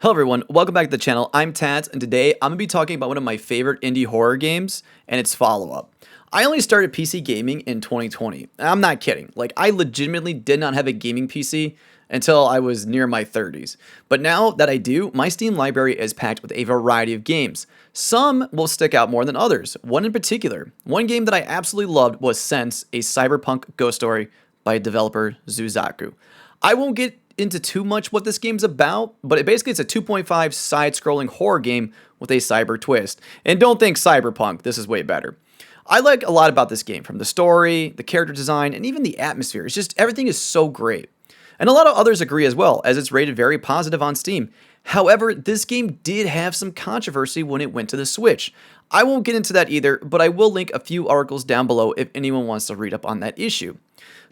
Hello everyone, welcome back to the channel. I'm Tats, and today I'm going to be talking about one of my favorite indie horror games and its follow-up. I only started PC gaming in 2020. I'm not kidding. I legitimately did not have a gaming PC until I was near my 30s. But now that I do, my Steam library is packed with a variety of games. Some will stick out more than others. One in particular, one game that I absolutely loved was Sense, a Cyberpunk Ghost Story by developer Zuzaku. I won't get into too much what this game's about, but it's a 2.5 side-scrolling horror game with a cyber twist. And don't think Cyberpunk, this is way better. I like a lot about this game, from the story, the character design, and even the atmosphere. It's just, everything is so great. And a lot of others agree as well, as it's rated very positive on Steam. However, this game did have some controversy when it went to the Switch. I won't get into that either, but I will link a few articles down below if anyone wants to read up on that issue.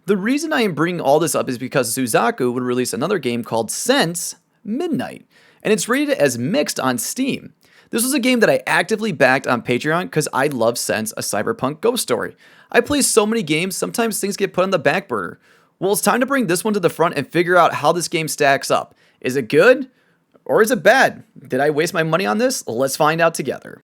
The reason I am bringing all this up is because Zuzaku would release another game called Sense Midnight, and it's rated as mixed on Steam. This was a game that I actively backed on Patreon because I love Sense, a Cyberpunk Ghost Story. I play so many games, sometimes things get put on the back burner. Well, it's time to bring this one to the front and figure out how this game stacks up. Is it good? Or is it bad? Did I waste my money on this? Let's find out together.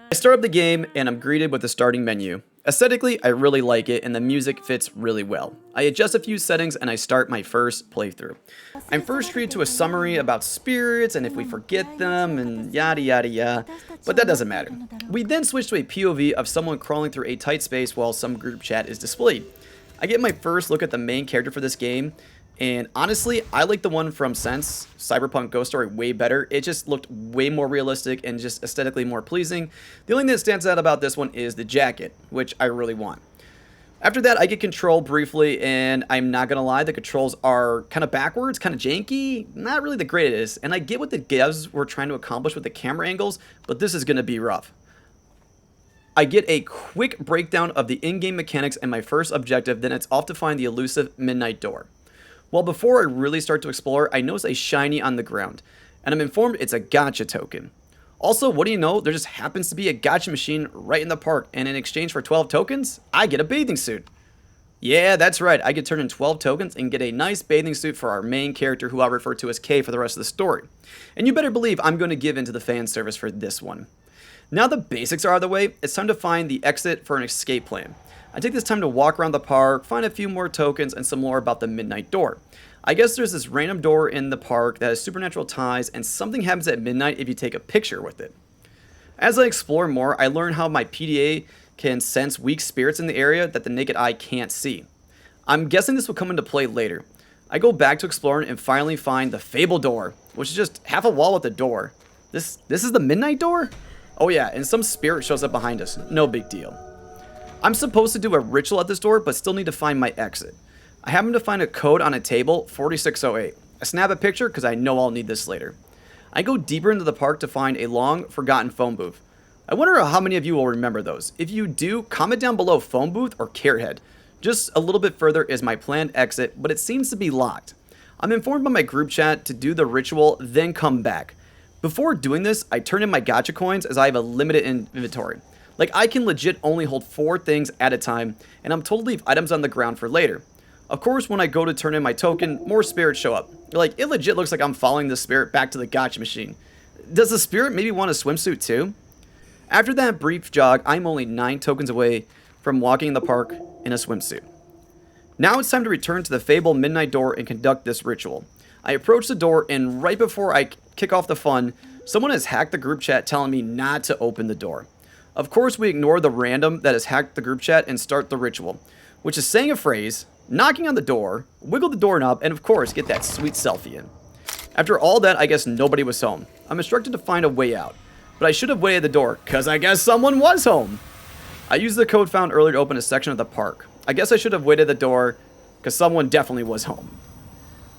I start up the game and I'm greeted with the starting menu. Aesthetically, I really like it and the music fits really well. I adjust a few settings and I start my first playthrough. I'm first treated to a summary about spirits and if we forget them and yada yada yada, but that doesn't matter. We then switch to a POV of someone crawling through a tight space while some group chat is displayed. I get my first look at the main character for this game, and honestly, I like the one from Sense, Cyberpunk Ghost Story, way better. It just looked way more realistic and just aesthetically more pleasing. The only thing that stands out about this one is the jacket, which I really want. After that, I get control briefly, and I'm not gonna lie, the controls are kind of backwards, kind of janky, not really the greatest. And I get what the devs were trying to accomplish with the camera angles, but this is gonna be rough. I get a quick breakdown of the in-game mechanics and my first objective, then it's off to find the elusive midnight door. Well, before I really start to explore, I notice a shiny on the ground, and I'm informed it's a gacha token. Also, what do you know, there just happens to be a gacha machine right in the park, and in exchange for 12 tokens, I get a bathing suit. Yeah, that's right, I get turned in 12 tokens and get a nice bathing suit for our main character, who I'll refer to as K for the rest of the story. And you better believe I'm going to give into the fan service for this one. Now the basics are out of the way, it's time to find the exit for an escape plan. I take this time to walk around the park, find a few more tokens, and some more about the midnight door. I guess there's this random door in the park that has supernatural ties, and something happens at midnight if you take a picture with it. As I explore more, I learn how my PDA can sense weak spirits in the area that the naked eye can't see. I'm guessing this will come into play later. I go back to exploring and finally find the Fable door, which is just half a wall with a door. This is the midnight door? Oh yeah, and some spirit shows up behind us. No big deal. I'm supposed to do a ritual at this door, but still need to find my exit. I happen to find a code on a table, 4608. I snap a picture because I know I'll need this later. I go deeper into the park to find a long, forgotten phone booth. I wonder how many of you will remember those. If you do, comment down below phone booth or carrot head. Just a little bit further is my planned exit, but it seems to be locked. I'm informed by my group chat to do the ritual, then come back. Before doing this, I turn in my gacha coins as I have a limited inventory. I can legit only hold 4 things at a time, and I'm told to leave items on the ground for later. Of course, when I go to turn in my token, more spirits show up. It legit looks like I'm following the spirit back to the gacha machine. Does the spirit maybe want a swimsuit too? After that brief jog, I'm only 9 tokens away from walking in the park in a swimsuit. Now it's time to return to the Fable midnight door and conduct this ritual. I approach the door, and right before I kick off the fun, someone has hacked the group chat telling me not to open the door. Of course, we ignore the random that has hacked the group chat and start the ritual, which is saying a phrase, knocking on the door, wiggle the doorknob, and of course, get that sweet selfie in. After all that, I guess nobody was home. I'm instructed to find a way out, but I should have waited at the door, cause I guess someone was home. I used the code found earlier to open a section of the park. I guess I should have waited at the door, cause someone definitely was home.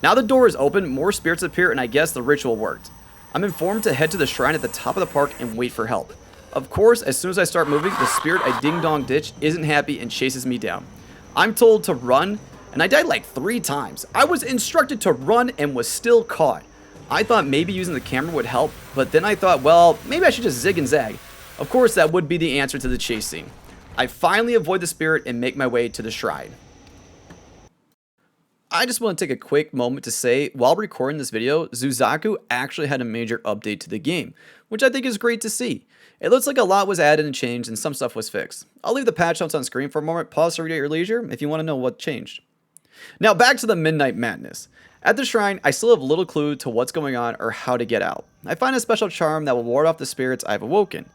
Now the door is open, more spirits appear, and I guess the ritual worked. I'm informed to head to the shrine at the top of the park and wait for help. Of course, as soon as I start moving, the spirit I ding-dong ditch isn't happy and chases me down. I'm told to run, and I died 3 times. I was instructed to run and was still caught. I thought maybe using the camera would help, but then I thought, well, maybe I should just zig and zag. Of course, that would be the answer to the chase scene. I finally avoid the spirit and make my way to the shrine. I just want to take a quick moment to say, while recording this video, Zuzaku actually had a major update to the game, which I think is great to see. It looks like a lot was added and changed and some stuff was fixed. I'll leave the patch notes on screen for a moment, pause to read at your leisure if you want to know what changed. Now back to the Midnight Madness. At the shrine, I still have little clue to what's going on or how to get out. I find a special charm that will ward off the spirits I've awoken.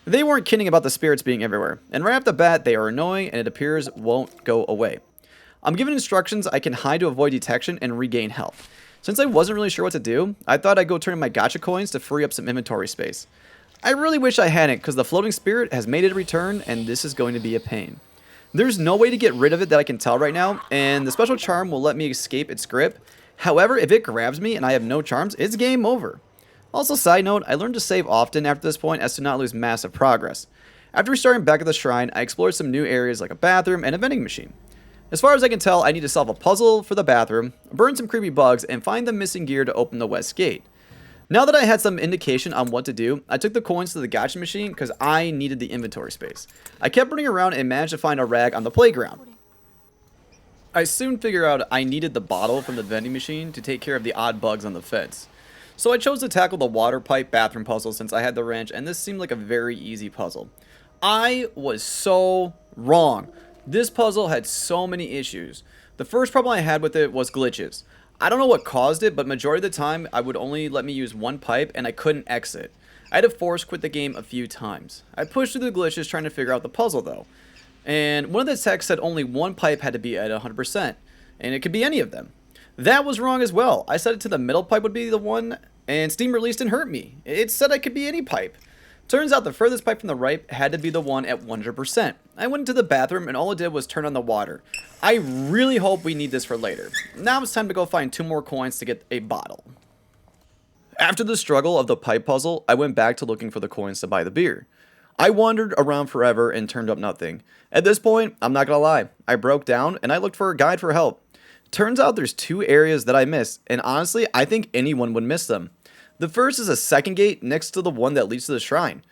They weren't kidding about the spirits being everywhere, and right off the bat they are annoying and it appears won't go away. I'm given instructions I can hide to avoid detection and regain health. Since I wasn't really sure what to do, I thought I'd go turn in my gacha coins to free up some inventory space. I really wish I hadn't, because the floating spirit has made it return and this is going to be a pain. There's no way to get rid of it that I can tell right now, and the special charm will let me escape its grip. However, if it grabs me and I have no charms, it's game over. Also, side note, I learned to save often after this point as to not lose massive progress. After restarting back at the shrine, I explored some new areas like a bathroom and a vending machine. As far as I can tell, I need to solve a puzzle for the bathroom, burn some creepy bugs, and find the missing gear to open the west gate. Now that I had some indication on what to do, I took the coins to the gacha machine because I needed the inventory space. I kept running around and managed to find a rag on the playground. I soon figured out I needed the bottle from the vending machine to take care of the odd bugs on the fence. So I chose to tackle the water pipe bathroom puzzle since I had the wrench, and this seemed like a very easy puzzle. I was so wrong. This puzzle had so many issues. The first problem I had with it was glitches. I don't know what caused it, but majority of the time I would only let me use one pipe and I couldn't exit. I had to force quit the game a few times. I pushed through the glitches trying to figure out the puzzle though. And one of the texts said only one pipe had to be at 100%, and it could be any of them. That was wrong as well. I set it to the middle pipe would be the one, and Steam released didn't hurt me. It said I could be any pipe. Turns out the furthest pipe from the right had to be the one at 100%. I went into the bathroom and all it did was turn on the water. I really hope we need this for later. Now it's time to go find 2 more coins to get a bottle. After the struggle of the pipe puzzle, I went back to looking for the coins to buy the beer. I wandered around forever and turned up nothing. At this point, I'm not gonna lie, I broke down and I looked for a guide for help. Turns out there's 2 areas that I missed, and honestly, I think anyone would miss them. The first is a second gate next to the one that leads to the shrine.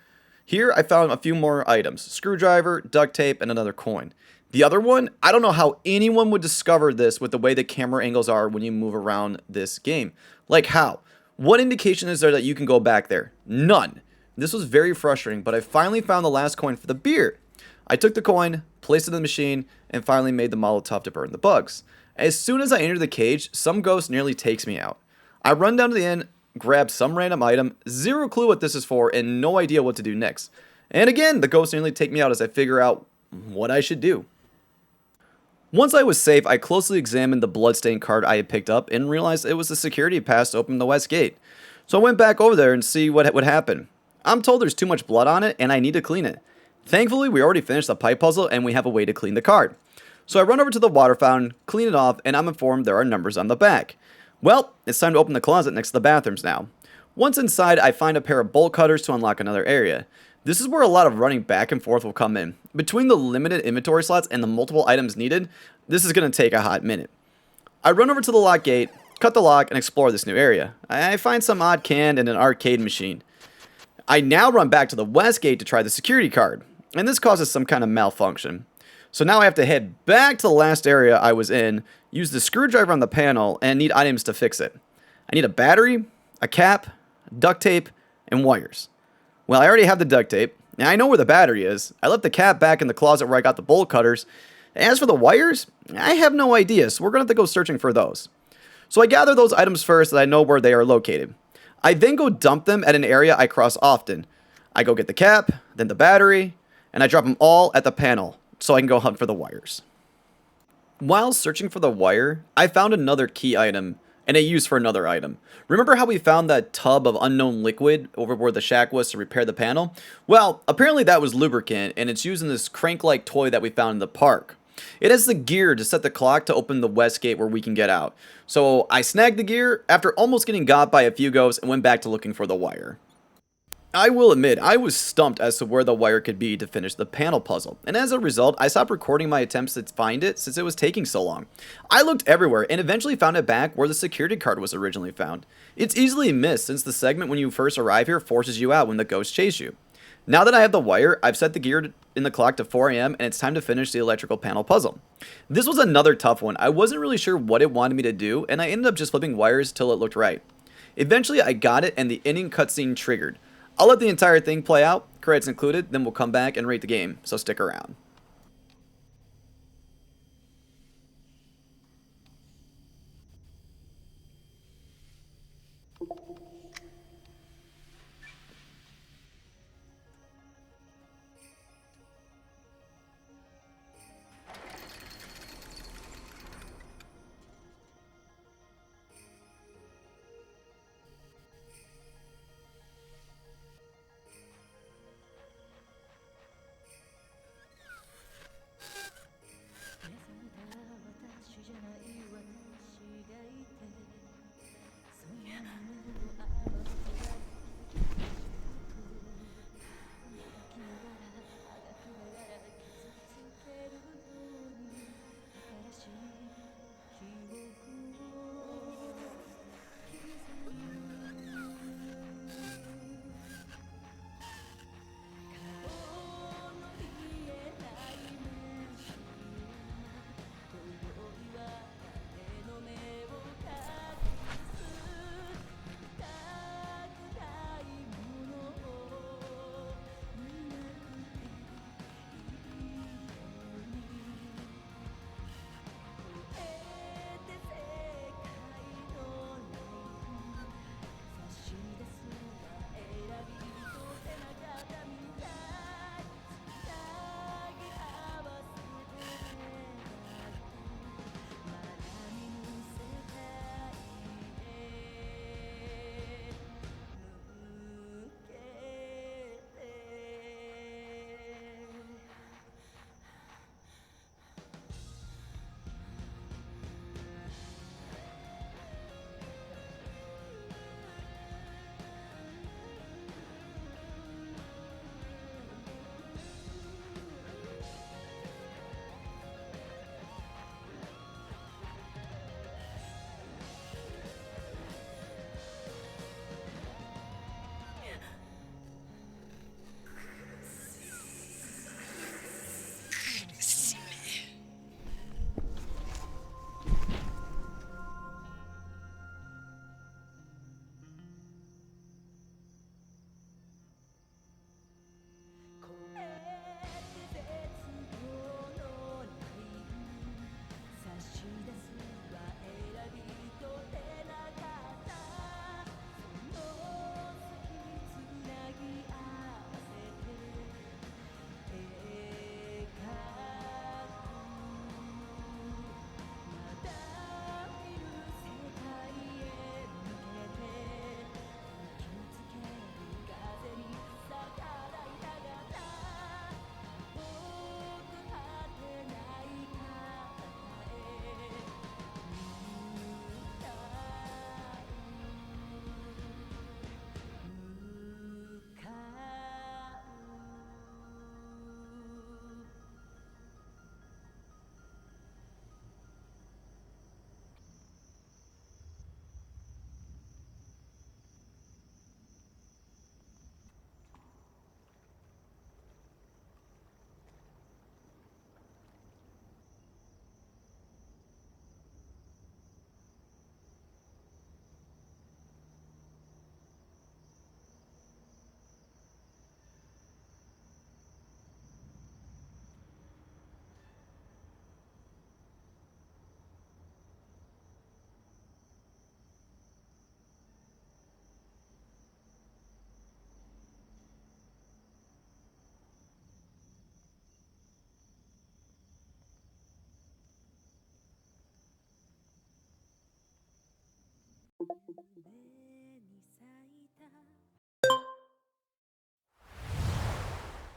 Here I found a few more items, screwdriver, duct tape, and another coin. The other one, I don't know how anyone would discover this with the way the camera angles are when you move around this game. Like how? What indication is there that you can go back there? None. This was very frustrating, but I finally found the last coin for the beer. I took the coin, placed it in the machine, and finally made the Molotov to burn the bugs. As soon as I enter the cage, some ghost nearly takes me out. I run down to the inn, grab some random item, zero clue what this is for, and no idea what to do next. And again, the ghosts nearly take me out as I figure out what I should do. Once I was safe, I closely examined the bloodstained card I had picked up and realized it was the security pass to open the west gate. So I went back over there and see what would happen. I'm told there's too much blood on it and I need to clean it. Thankfully, we already finished the pipe puzzle and we have a way to clean the card. So I run over to the water fountain, clean it off, and I'm informed there are numbers on the back. Well, it's time to open the closet next to the bathrooms now. Once inside, I find a pair of bolt cutters to unlock another area. This is where a lot of running back and forth will come in. Between the limited inventory slots and the multiple items needed, this is going to take a hot minute. I run over to the lock gate, cut the lock, and explore this new area. I find some odd can and an arcade machine. I now run back to the west gate to try the security card, and this causes some kind of malfunction. So now I have to head back to the last area I was in, use the screwdriver on the panel, and need items to fix it. I need a battery, a cap, duct tape, and wires. Well, I already have the duct tape, and I know where the battery is. I left the cap back in the closet where I got the bolt cutters. As for the wires, I have no idea, so we're going to have to go searching for those. So I gather those items first that I know where they are located. I then go dump them at an area I cross often. I go get the cap, then the battery, and I drop them all at the panel so I can go hunt for the wires. While searching for the wire, I found another key item and a use for another item. Remember how we found that tub of unknown liquid over where the shack was to repair the panel? Well, apparently that was lubricant, and it's used in this crank-like toy that we found in the park. It has the gear to set the clock to open the west gate where we can get out. So I snagged the gear after almost getting got by a few ghosts and went back to looking for the wire. I will admit, I was stumped as to where the wire could be to finish the panel puzzle, and as a result, I stopped recording my attempts to find it since it was taking so long. I looked everywhere and eventually found it back where the security card was originally found. It's easily missed since the segment when you first arrive here forces you out when the ghosts chase you. Now that I have the wire, I've set the gear in the clock to 4 a.m. and it's time to finish the electrical panel puzzle. This was another tough one. I wasn't really sure what it wanted me to do, and I ended up just flipping wires till it looked right. Eventually I got it and the ending cutscene triggered. I'll let the entire thing play out, credits included, then we'll come back and rate the game, so stick around.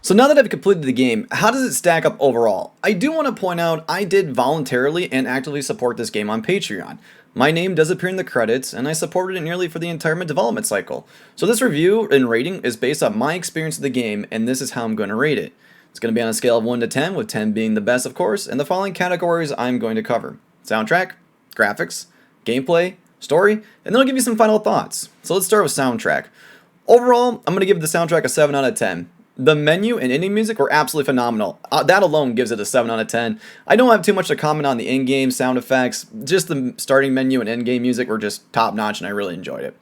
So now that I've completed the game, how does it stack up overall? I do want to point out I did voluntarily and actively support this game on Patreon. My name does appear in the credits, and I supported it nearly for the entire development cycle. So this review and rating is based on my experience of the game, and this is how I'm going to rate it. It's going to be on a scale of 1 to 10, with 10 being the best of course, and the following categories I'm going to cover: soundtrack, graphics, gameplay, story, and then I'll give you some final thoughts. So let's start with soundtrack. Overall, I'm going to give the soundtrack a 7 out of 10. The menu and ending music were absolutely phenomenal. That alone gives it a 7 out of 10. I don't have too much to comment on the in-game sound effects. Just the starting menu and end-game music were just top-notch, and I really enjoyed it.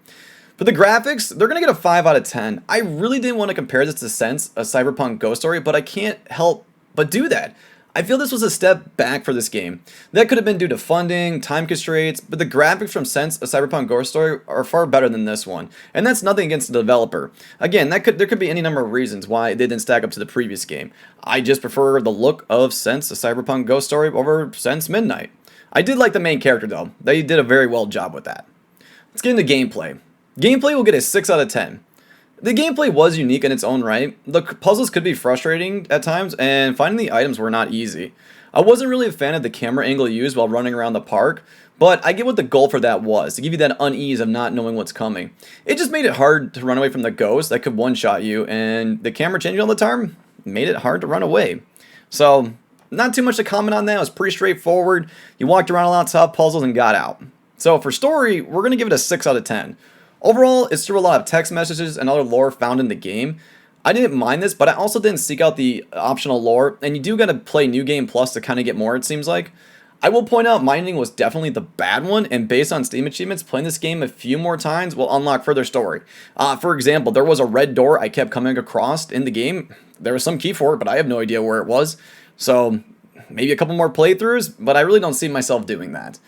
For the graphics, they're going to get a 5 out of 10. I really didn't want to compare this to Sense, a Cyberpunk Ghost Story, but I can't help but do that. I feel this was a step back for this game. That could have been due to funding, time constraints, but the graphics from Sense, a Cyberpunk Ghost Story, are far better than this one. And that's nothing against the developer. Again, there could be any number of reasons why they didn't stack up to the previous game. I just prefer the look of Sense, a Cyberpunk Ghost Story, over Sense Midnight. I did like the main character though. They did a very well job with that. Let's get into gameplay. Gameplay will get a 6 out of 10. The gameplay was unique in its own right. The puzzles could be frustrating at times, and finding the items were not easy. I wasn't really a fan of the camera angle used while running around the park, but I get what the goal for that was, to give you that unease of not knowing what's coming. It just made it hard to run away from the ghost that could one-shot you, and the camera changing all the time made it hard to run away. So, not too much to comment on that. It was pretty straightforward. You walked around a lot of tough puzzles and got out. So for story, we're going to give it a 6 out of 10. Overall, it's through a lot of text messages and other lore found in the game. I didn't mind this, but I also didn't seek out the optional lore, and you do gotta play New Game Plus to kind of get more, it seems like. I will point out mining was definitely the bad one, and based on Steam achievements, playing this game a few more times will unlock further story. For example, there was a red door I kept coming across in the game. There was some key for it, but I have no idea where it was. So, maybe a couple more playthroughs, but I really don't see myself doing that.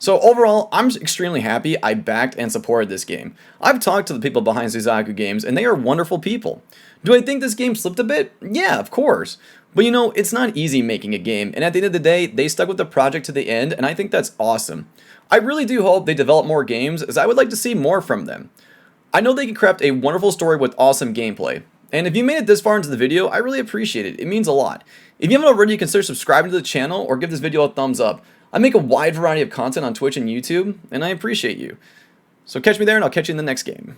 So overall, I'm extremely happy I backed and supported this game. I've talked to the people behind Suzaku Games, and they are wonderful people. Do I think this game slipped a bit? Yeah, of course. But you know, it's not easy making a game, and at the end of the day, they stuck with the project to the end, and I think that's awesome. I really do hope they develop more games, as I would like to see more from them. I know they can craft a wonderful story with awesome gameplay. And if you made it this far into the video, I really appreciate it. It means a lot. If you haven't already, consider subscribing to the channel or give this video a thumbs up. I make a wide variety of content on Twitch and YouTube, and I appreciate you. So catch me there, and I'll catch you in the next game.